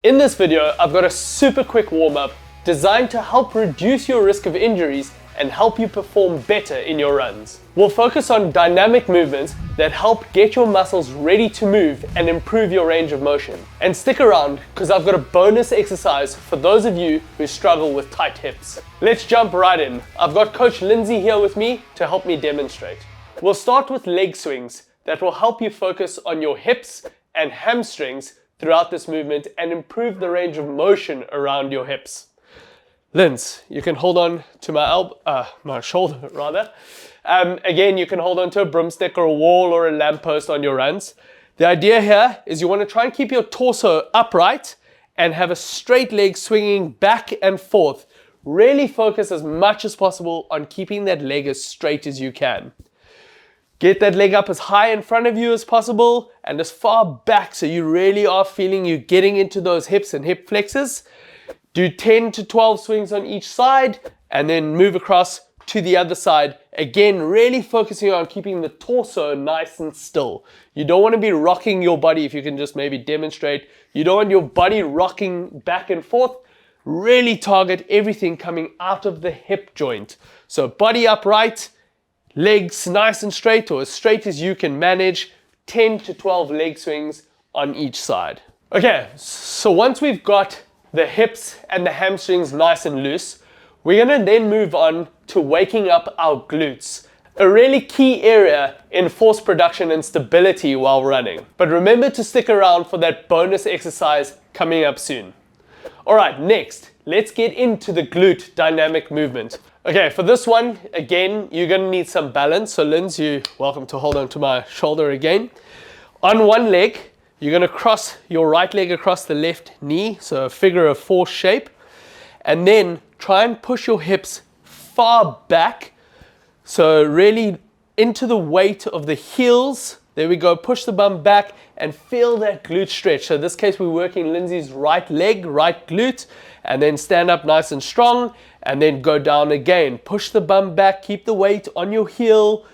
In this video, I've got a super quick warm-up designed to help reduce your risk of injuries and help you perform better in your runs. We'll focus on dynamic movements that help get your muscles ready to move and improve your range of motion. And stick around because I've got a bonus exercise for those of you who struggle with tight hips. Let's jump right in. I've got Coach Lindsay here with me to help me demonstrate. We'll start with leg swings that will help you focus on your hips and hamstrings throughout this movement and improve the range of motion around your hips. Linz, you can hold on to my shoulder rather. Again, you can hold on to a broomstick or a wall or a lamppost on your runs. The idea here is you want to try and keep your torso upright and have a straight leg swinging back and forth. Really focus as much as possible on keeping that leg as straight as you can. Get that leg up as high in front of you as possible and as far back so you really are feeling you getting into those hips and hip flexors. Do 10 to 12 swings on each side and then move across to the other side. Again, really focusing on keeping the torso nice and still. You don't want to be rocking your body. If you can just maybe demonstrate, you don't want your body rocking back and forth. Really target everything coming out of the hip joint. So body upright, legs nice and straight or as straight as you can manage, 10 to 12 leg swings on each side. Okay, so once we've got the hips and the hamstrings nice and loose, we're gonna then move on to waking up our glutes, a really key area in force production and stability while running. But remember to stick around for that bonus exercise coming up soon. All right, next, let's get into the glute dynamic movement. Okay, for this one, again, you're gonna need some balance. So Linz, you're welcome to hold on to my shoulder again. On one leg, you're gonna cross your right leg across the left knee, so a figure of four shape. And then try and push your hips far back. So really into the weight of the heels. There we go, push the bum back and feel that glute stretch. So in this case, we're working Lindsay's right leg, right glute, and then stand up nice and strong, and then go down again. Push the bum back, keep the weight on your heel,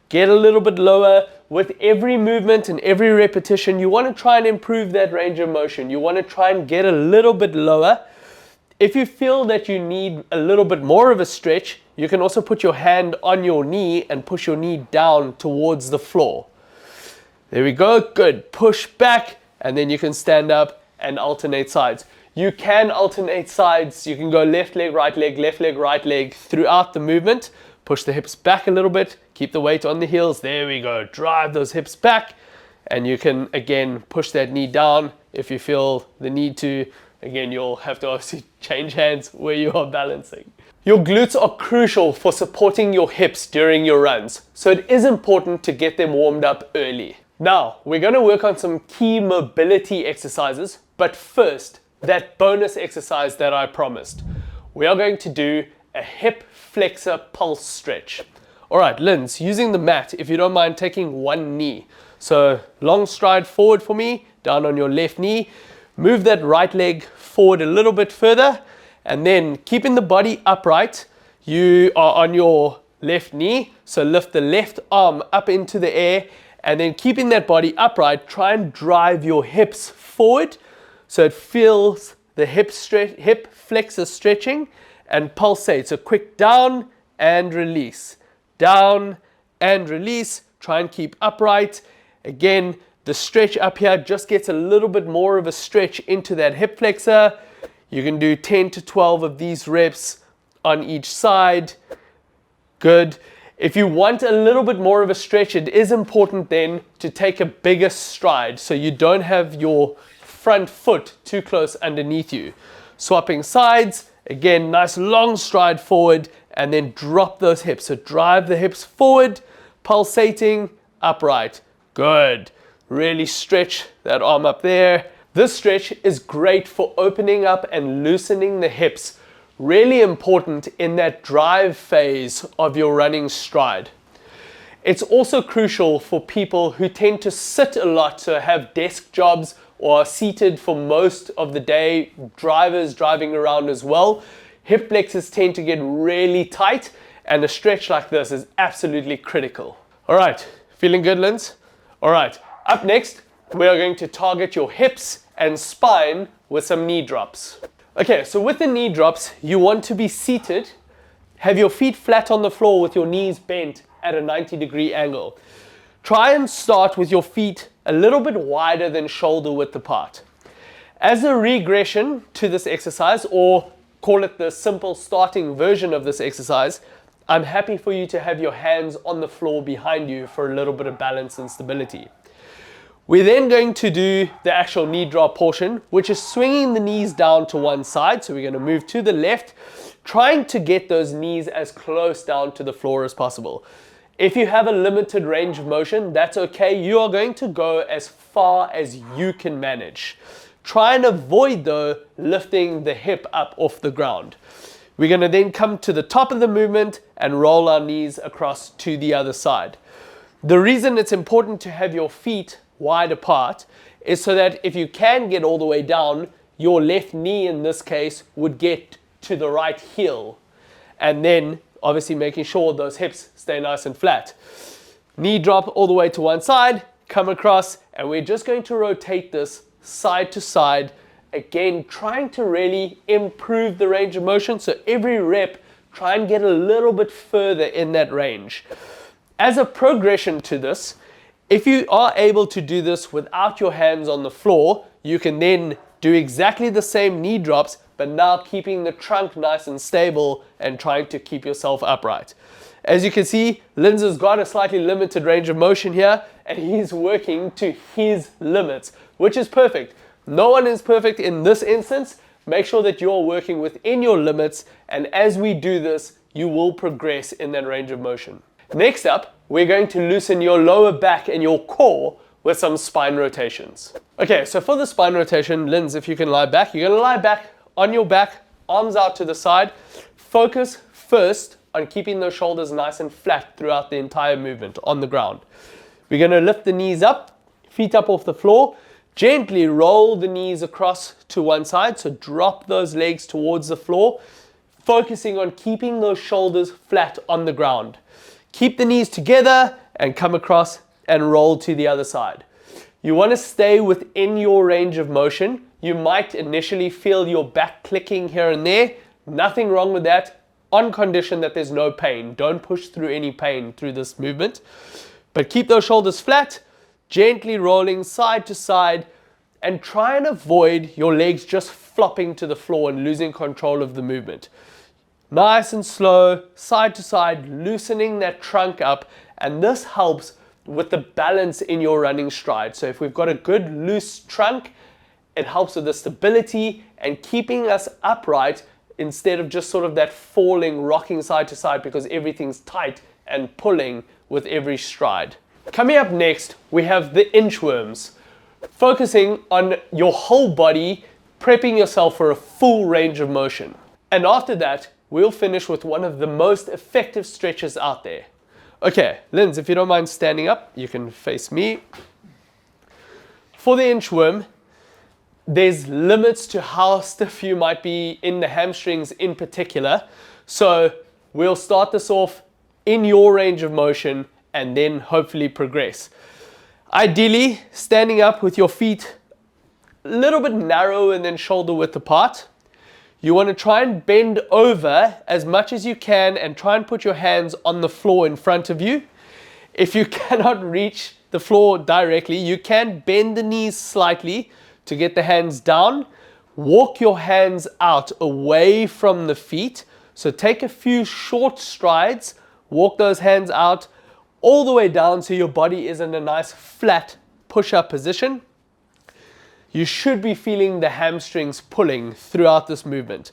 get a little bit lower. With every movement and every repetition, you want to try and improve that range of motion. You want to try and get a little bit lower. If you feel that you need a little bit more of a stretch, you can also put your hand on your knee and push your knee down towards the floor. There we go, good. Push back, and then you can stand up and alternate sides. You can alternate sides. You can go left leg, right leg throughout the movement. Push the hips back a little bit, keep the weight on the heels. There we go, drive those hips back, and you can again push that knee down if you feel the need to. Again, you'll have to obviously change hands where you are balancing. Your glutes are crucial for supporting your hips during your runs, so it is important to get them warmed up early. Now, we're going to work on some key mobility exercises, but first, that bonus exercise that I promised. We are going to do a hip flexor pulse stretch. All right, Linz, using the mat, if you don't mind taking one knee. So long stride forward for me, down on your left knee. Move that right leg forward a little bit further, and then keeping the body upright, you are on your left knee. So lift the left arm up into the air, and then keeping that body upright, try and drive your hips forward so it feels the hip flexor stretching and pulsate. So quick down and release, down and release. Try and keep upright. Again, the stretch up here just gets a little bit more of a stretch into that hip flexor. You can do 10 to 12 of these reps on each side. Good. If you want a little bit more of a stretch, it is important then to take a bigger stride so you don't have your front foot too close underneath you. Swapping sides, again, nice long stride forward, and then drop those hips. So drive the hips forward, pulsating, upright. Good. Really stretch that arm up there. This stretch is great for opening up and loosening the hips. Really important in that drive phase of your running stride. It's also crucial for people who tend to sit a lot, so have desk jobs or are seated for most of the day, drivers driving around as well. Hip flexors tend to get really tight, and a stretch like this is absolutely critical. All right, feeling good, Linz? All right, up next, we are going to target your hips and spine with some knee drops. Okay, so with the knee drops, you want to be seated, have your feet flat on the floor with your knees bent at a 90-degree angle. Try and start with your feet a little bit wider than shoulder width apart. As a regression to this exercise, or call it the simple starting version of this exercise, I'm happy for you to have your hands on the floor behind you for a little bit of balance and stability. We're then going to do the actual knee drop portion, which is swinging the knees down to one side. So we're going to move to the left, trying to get those knees as close down to the floor as possible. If you have a limited range of motion, that's okay. You are going to go as far as you can manage. Try and avoid, though, lifting the hip up off the ground. We're going to then come to the top of the movement and roll our knees across to the other side. The reason it's important to have your feet wide apart is so that if you can get all the way down, your left knee in this case would get to the right heel, and then obviously making sure those hips stay nice and flat. Knee drop all the way to one side, come across, and we're just going to rotate this side to side, again trying to really improve the range of motion. So every rep, try and get a little bit further in that range. As a progression to this, if you are able to do this without your hands on the floor, you can then do exactly the same knee drops, but now keeping the trunk nice and stable and trying to keep yourself upright. As you can see, Lindsay's got a slightly limited range of motion here, and he's working to his limits, which is perfect. No one is perfect in this instance. Make sure that you're working within your limits, and as we do this, you will progress in that range of motion. Next up, we're going to loosen your lower back and your core with some spine rotations. Okay, so for the spine rotation, Linz, if you can lie back, you're gonna lie back on your back, arms out to the side. Focus first on keeping those shoulders nice and flat throughout the entire movement on the ground. We're gonna lift the knees up, feet up off the floor, gently roll the knees across to one side, so drop those legs towards the floor, focusing on keeping those shoulders flat on the ground. Keep the knees together and come across and roll to the other side. You want to stay within your range of motion. You might initially feel your back clicking here and there. Nothing wrong with that, on condition that there's no pain. Don't push through any pain through this movement. But keep those shoulders flat, gently rolling side to side, and try and avoid your legs just flopping to the floor and losing control of the movement. Nice and slow, side to side, loosening that trunk up, and this helps with the balance in your running stride. So if we've got a good loose trunk, it helps with the stability and keeping us upright instead of just sort of that falling, rocking side to side because everything's tight and pulling with every stride. Coming up next, we have the inchworms, focusing on your whole body, prepping yourself for a full range of motion. And after that, we'll finish with one of the most effective stretches out there. Okay, Linz, if you don't mind standing up, you can face me. For the inchworm, there's limits to how stiff you might be in the hamstrings in particular. So we'll start this off in your range of motion and then hopefully progress. Ideally, standing up with your feet a little bit narrow and then shoulder width apart. You want to try and bend over as much as you can and try and put your hands on the floor in front of you. If you cannot reach the floor directly, you can bend the knees slightly to get the hands down. Walk your hands out away from the feet. So take a few short strides, walk those hands out all the way down so your body is in a nice flat push-up position. You should be feeling the hamstrings pulling throughout this movement.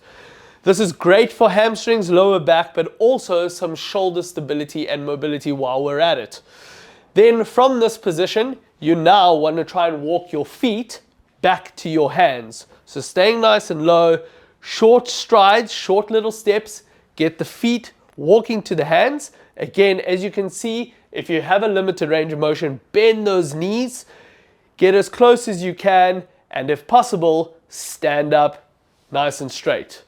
This is great for hamstrings, lower back, but also some shoulder stability and mobility while we're at it. Then from this position, you now want to try and walk your feet back to your hands. So staying nice and low, short strides, short little steps, get the feet walking to the hands. Again, as you can see, if you have a limited range of motion, bend those knees, get as close as you can, and if possible, stand up nice and straight.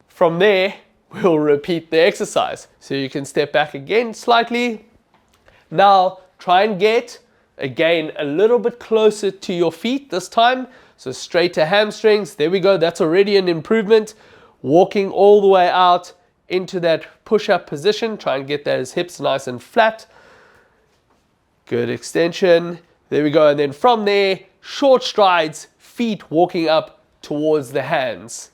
From there, we'll repeat the exercise. So you can step back again slightly. Now, try and get, again, a little bit closer to your feet this time. So straight to hamstrings. There we go. That's already an improvement. Walking all the way out into that push-up position. Try and get those hips nice and flat. Good extension. There we go. And then from there, short strides, feet walking up towards the hands.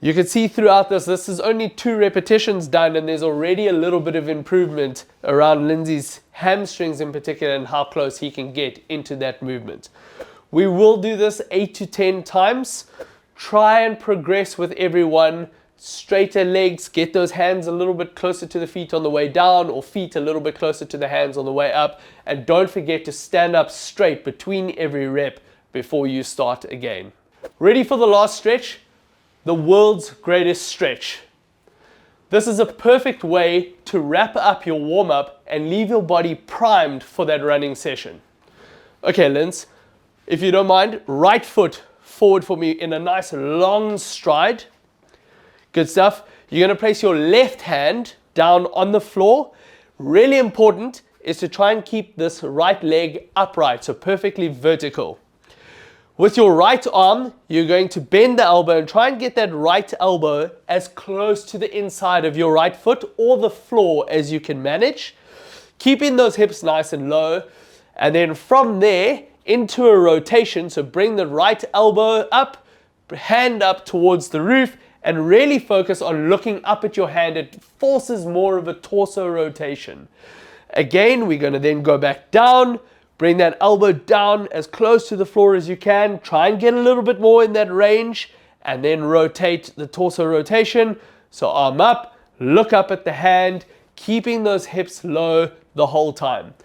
You can see throughout this is only 2 repetitions done, and there's already a little bit of improvement around Lindsay's hamstrings in particular and how close he can get into that movement. We will do this 8 to 10 times. Try and progress with everyone. Straighter legs, get those hands a little bit closer to the feet on the way down, or feet a little bit closer to the hands on the way up. And don't forget to stand up straight between every rep before you start again. Ready for the last stretch? The world's greatest stretch. This is a perfect way to wrap up your warm-up and leave your body primed for that running session. Okay, Linz, if you don't mind, right foot forward for me in a nice long stride. Good stuff. You're going to place your left hand down on the floor. Really important is to try and keep this right leg upright, so perfectly vertical. With your right arm, you're going to bend the elbow and try and get that right elbow as close to the inside of your right foot or the floor as you can manage. Keeping those hips nice and low. And then from there into a rotation. So bring the right elbow up, hand up towards the roof, and really focus on looking up at your hand. It forces more of a torso rotation. Again, we're going to then go back down. Bring that elbow down as close to the floor as you can. Try and get a little bit more in that range, and then rotate the torso rotation. So arm up, look up at the hand, keeping those hips low the whole time.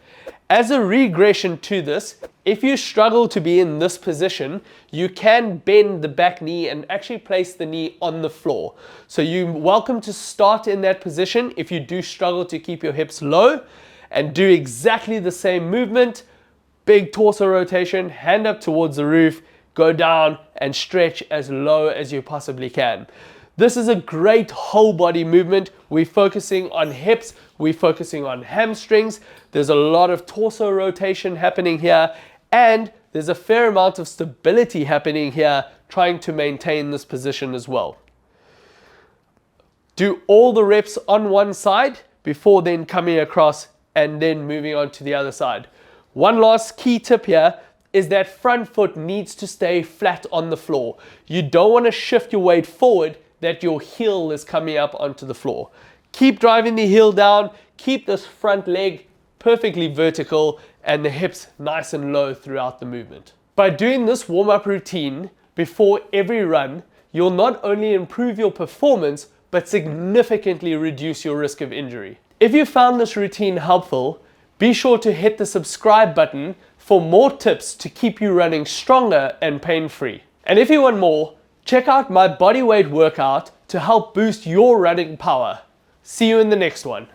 As a regression to this, if you struggle to be in this position, you can bend the back knee and actually place the knee on the floor. So you're welcome to start in that position if you do struggle to keep your hips low, and do exactly the same movement. Big torso rotation, hand up towards the roof, go down and stretch as low as you possibly can. This is a great whole body movement. We're focusing on hips, we're focusing on hamstrings. There's a lot of torso rotation happening here, and there's a fair amount of stability happening here, trying to maintain this position as well. Do all the reps on one side before then coming across and then moving on to the other side. One last key tip here is that front foot needs to stay flat on the floor. You don't want to shift your weight forward that your heel is coming up onto the floor. Keep driving the heel down, keep this front leg perfectly vertical and the hips nice and low throughout the movement. By doing this warm-up routine before every run, you'll not only improve your performance, but significantly reduce your risk of injury. If you found this routine helpful, be sure to hit the subscribe button for more tips to keep you running stronger and pain-free. And if you want more, check out my bodyweight workout to help boost your running power. See you in the next one.